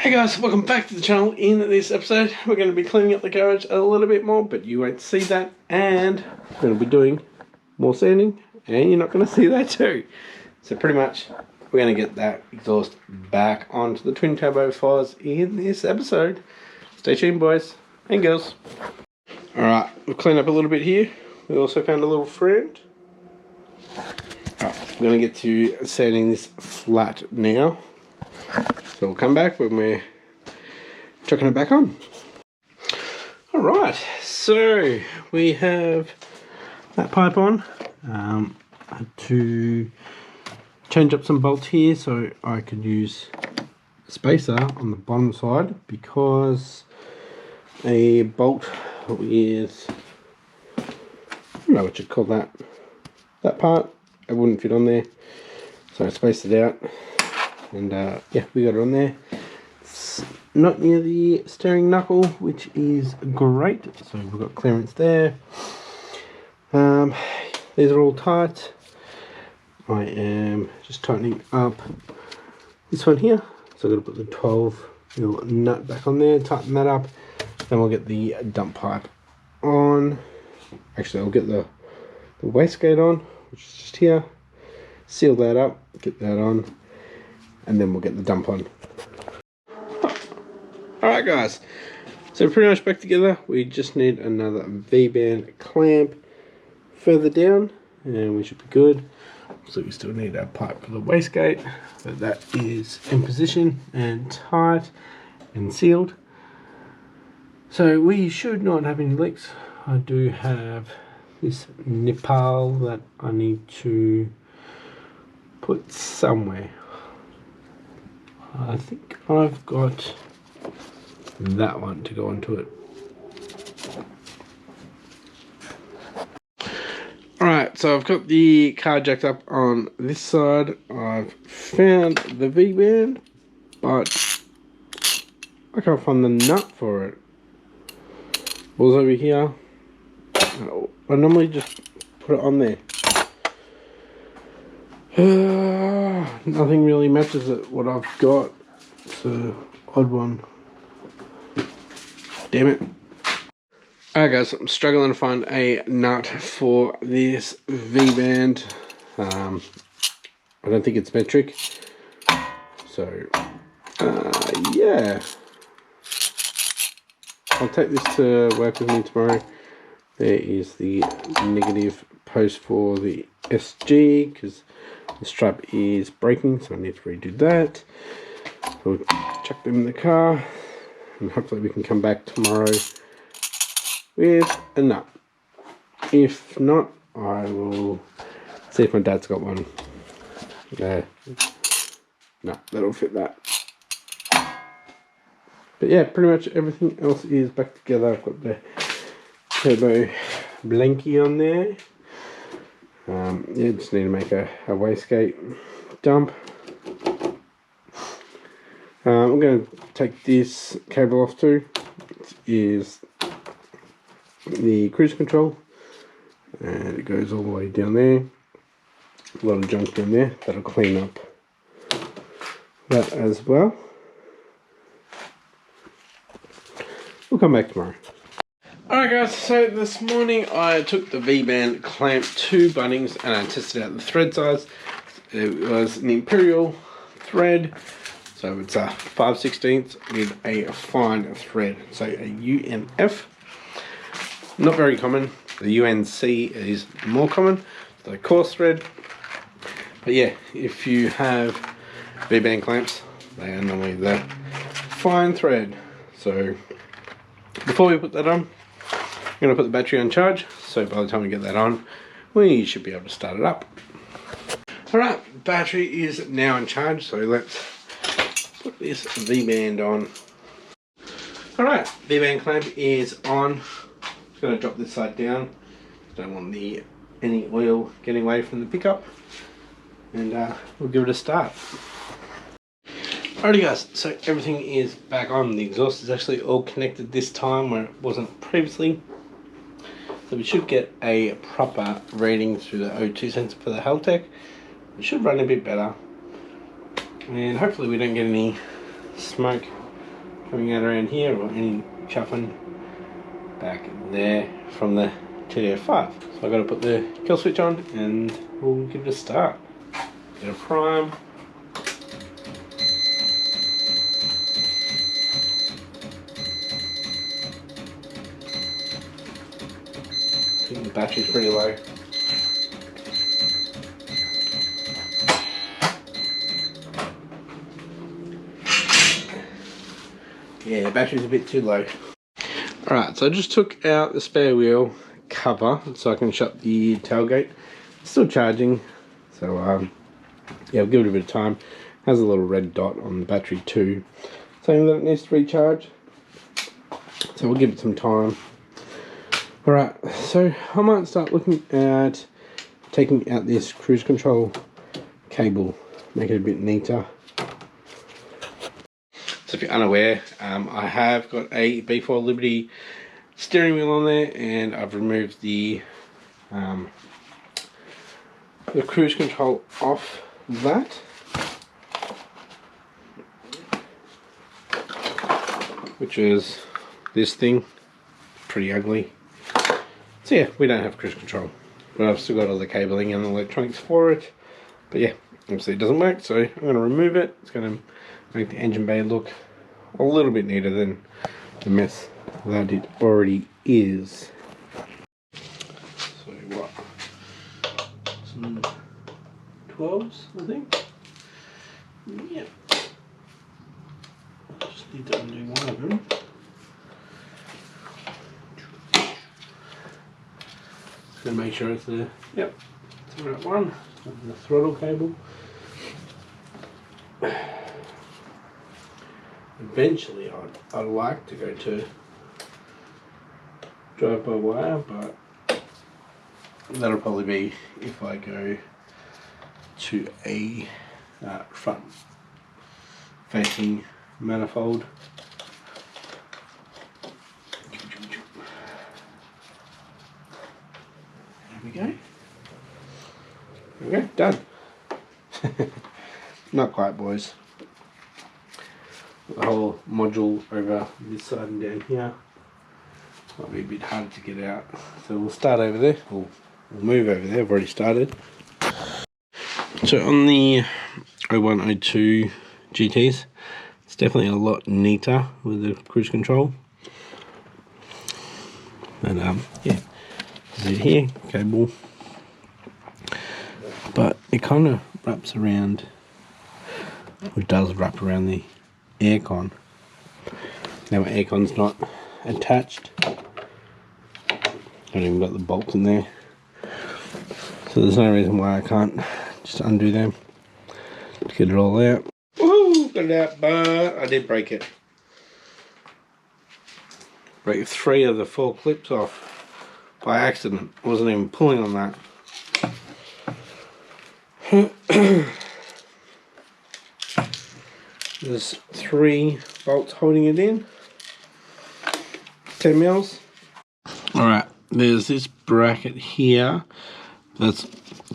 Hey guys, welcome back to the channel. In this episode, we're going to be cleaning up the garage a little bit more, but you won't see that, and we're going to be doing more sanding, and you're not going to see that too. So pretty much, we're going to get that exhaust back onto the twin turbo fires in this episode. Stay tuned, boys and girls. Alright, we'll clean up a little bit here. We also found a little friend. Alright, we're going to get to sanding this flat now. So we'll come back when we're chucking it back on. Alright, so we have that pipe on. I had to change up some bolts here so I could use a spacer on the bottom side because a bolt with, I don't know what you'd call that part, it wouldn't fit on there. So I spaced it out. And yeah, we got it on there. It's not near the steering knuckle, which is great. So we've got clearance there. These are all tight. I am just tightening up this one here. So I'm going to put the 12mm nut back on there, tighten that up. Then we'll get the dump pipe on. Actually, I'll get the wastegate on, which is just here. Seal that up, get that on. And then we'll get the dump on. Alright guys, so pretty much back together. We just need another V-band clamp further down and we should be good. So we still need our pipe for the wastegate, but that is in position and tight and sealed. So we should not have any leaks. I do have this nipple that I need to put somewhere. I think I've got that one to go onto it. Alright, so I've got the car jacked up on this side. I've found the V-band, but I can't find the nut for it. It was over here. I normally just put it on there. Nothing really matches it, what I've got. It's an odd one. Damn it. Alright guys, I'm struggling to find a nut for this V-band. I don't think it's metric. So, yeah. I'll take this to work with me tomorrow. There is the negative post for the SG, because the strap is breaking, so I need to redo that. So we'll chuck them in the car, and hopefully we can come back tomorrow with a nut. If not, I will see if my dad's got one. No, that'll fit that. But yeah, pretty much everything else is back together. I've got the turbo blankie on there. Yeah, just need to make a wastegate dump. I'm going to take this cable off too. It is the cruise control, and it goes all the way down there. A lot of junk down there. That'll clean up that as well. We'll come back tomorrow. Alright guys, so this morning I took the V-band clamp to Bunnings and I tested out the thread size. It was an Imperial thread, so it's a 5/16 with a fine thread, so a UNF. Not very common. The UNC is more common, the coarse thread. But yeah, if you have V-band clamps, they are normally the fine thread. So before we put that on, I'm going to put the battery on charge, so by the time we get that on, we should be able to start it up. Alright, battery is now in charge, so let's put this V-band on. Alright, V-band clamp is on. Just going to drop this side down. Don't want any oil getting away from the pickup. And we'll give it a start. Alrighty guys, so everything is back on. The exhaust is actually all connected this time where it wasn't previously. So we should get a proper reading through the O2 sensor for the Haltech. It should run a bit better. And hopefully we don't get any smoke coming out around here or any chuffing back there from the TDF5. So I've got to put the kill switch on and we'll give it a start. Get a prime. I think the battery's pretty low. Yeah, the battery's a bit too low. Alright, so I just took out the spare wheel cover so I can shut the tailgate. It's still charging, so yeah, I'll give it a bit of time. It has a little red dot on the battery too, saying that it needs to recharge. So we'll give it some time. Alright, so I might start looking at taking out this cruise control cable, make it a bit neater. So if you're unaware, I have got a B4 Liberty steering wheel on there, and I've removed the cruise control off that. Which is this thing, pretty ugly. So yeah, we don't have cruise control, but I've still got all the cabling and the electronics for it. But yeah, obviously it doesn't work, so I'm going to remove it. It's going to make the engine bay look a little bit neater than the mess that it already is. So what? Some 12s, I think. Yeah. Just need to undo one of them. Just gonna make sure it's the it's the right one. The throttle cable. Eventually, I'd like to go to drive-by-wire, but that'll probably be if I go to a front-facing manifold. There we go. There we go, done. Not quite, boys. The whole module over this side and down here might be a bit harder to get out, so we'll start over there. We'll move over there. I've already started. So on the 0102 GTs, it's definitely a lot neater with the cruise control. And yeah, is it here? Cable, but it kind of wraps around. It does wrap around the aircon. Now my aircon's not attached. I've even got the bolts in there, so there's no reason why I can't just undo them to get it all out. Woohoo! Got it out, but I did break it. Break 3 of the 4 clips off by accident. I wasn't even pulling on that. There's 3 bolts holding it in, 10 mils. Alright, there's this bracket here that's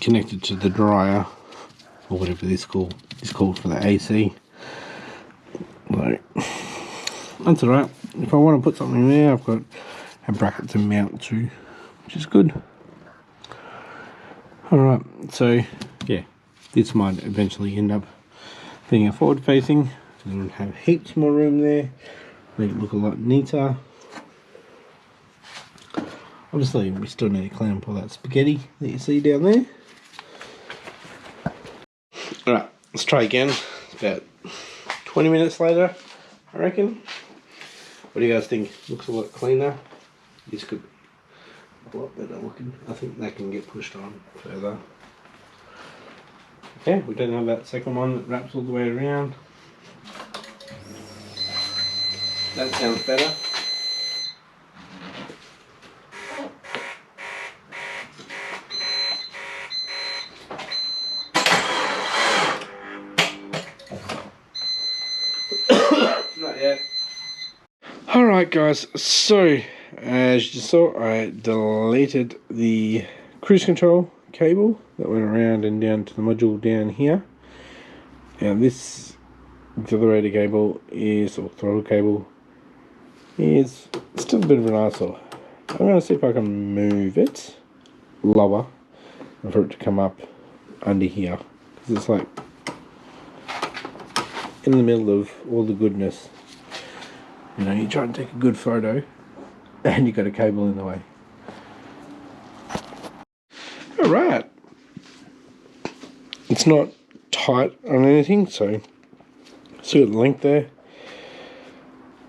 connected to the dryer, or whatever this is called for the AC. So, that's alright. If I want to put something there, I've got a bracket to mount to, which is good. Alright, so yeah, this might eventually end up being a forward facing, and have heaps more room there, make it look a lot neater. Obviously we still need to clean up all that spaghetti that you see down there. Alright, let's try again. It's about 20 minutes later, I reckon. What do you guys think? Looks a lot cleaner. This could be a lot better looking. I think that can get pushed on further. Okay, we don't have that second one that wraps all the way around. That sounds better. Not yet. Alright guys, so as you saw, I deleted the cruise control cable that went around and down to the module down here. Now this auxiliary cable is, or throttle cable is still a bit of an eyesore. I'm going to see if I can move it lower and for it to come up under here, because it's like in the middle of all the goodness. You know, you try and take a good photo and you got a cable in the way. Alright, it's not tight on anything, so see the length there.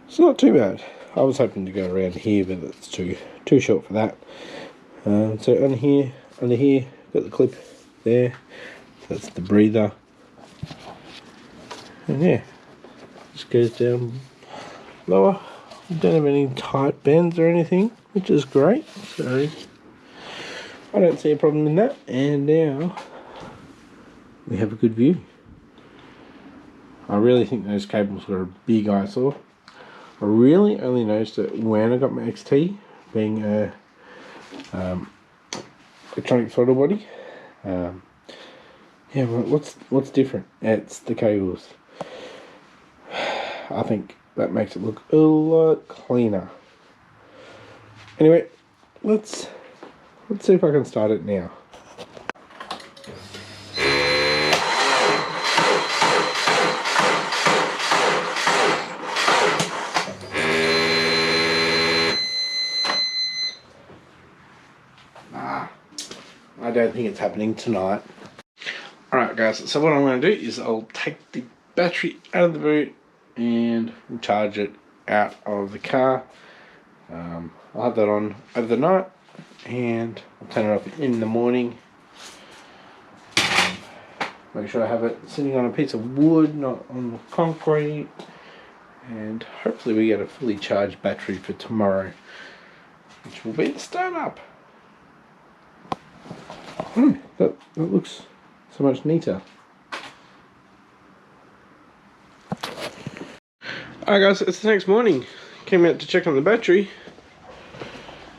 It's not too bad. I was hoping to go around here, but it's too short for that. So under here, got the clip there. That's the breather, and yeah, just goes down lower. We don't have any tight bends or anything, which is great. So I don't see a problem in that. And now we have a good view. I really think those cables were a big eyesore. I really only noticed it when I got my XT, being a electronic throttle body. Yeah, well, what's different? It's the cables. I think that makes it look a lot cleaner. Anyway, let's see if I can start it now. I don't think it's happening tonight. Alright guys, so what I'm going to do is I'll take the battery out of the boot and charge it out of the car. I'll have that on over the night and I'll turn it off in the morning. Make sure I have it sitting on a piece of wood, not on the concrete. And hopefully we get a fully charged battery for tomorrow, which will be the start up. That looks so much neater. Alright guys, it's the next morning. Came out to check on the battery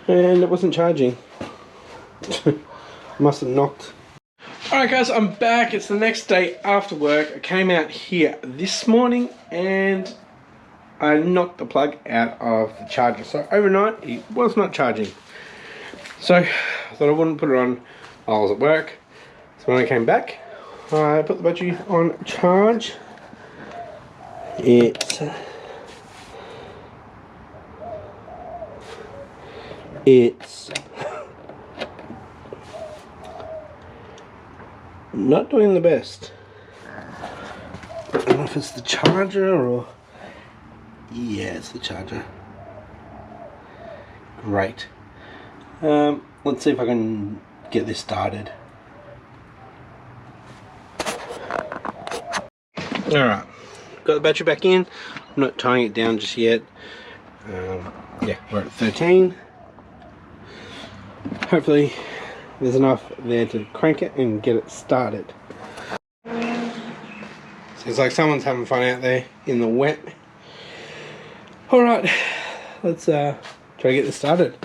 and it wasn't charging. Must have knocked. Alright guys, I'm back. It's the next day after work. I came out here this morning and I knocked the plug out of the charger. So overnight it was not charging. So I thought I wouldn't put it on while I was at work. So when I came back, I put the battery on charge. It's not doing the best. I don't know if it's the charger or... yeah, it's the charger. Great. Let's see if I can get this started. Alright, got the battery back in. I'm not tying it down just yet. Yeah, we're at 13. Hopefully there's enough there to crank it and get it started. So it's like someone's having fun out there in the wet. Alright, let's try to get this started.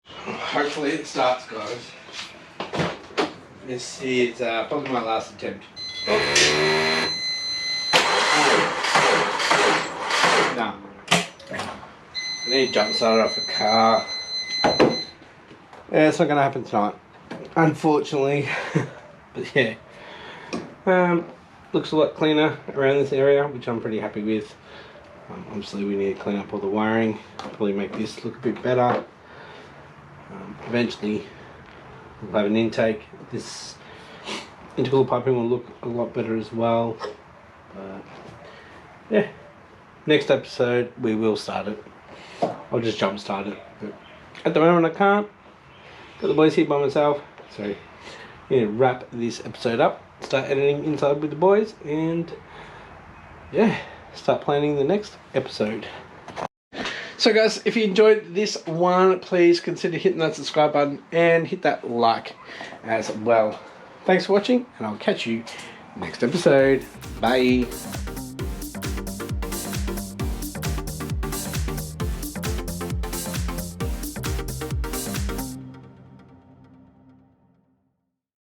Hopefully it starts, guys. This is probably my last attempt. Oh. No. I need to jump start off a car. Yeah, it's not going to happen tonight, unfortunately. But yeah, looks a lot cleaner around this area, which I'm pretty happy with. Obviously we need to clean up all the wiring, probably make this look a bit better. Eventually we'll have an intake. This integral piping will look a lot better as well. But yeah, next episode we will start it. I'll just jump start it, but at the moment I can't. Got the boys here by myself, so I'm going to wrap this episode up, start editing inside with the boys, and yeah, start planning the next episode. So guys, if you enjoyed this one, please consider hitting that subscribe button and hit that like as well. Thanks for watching, and I'll catch you next episode. Bye.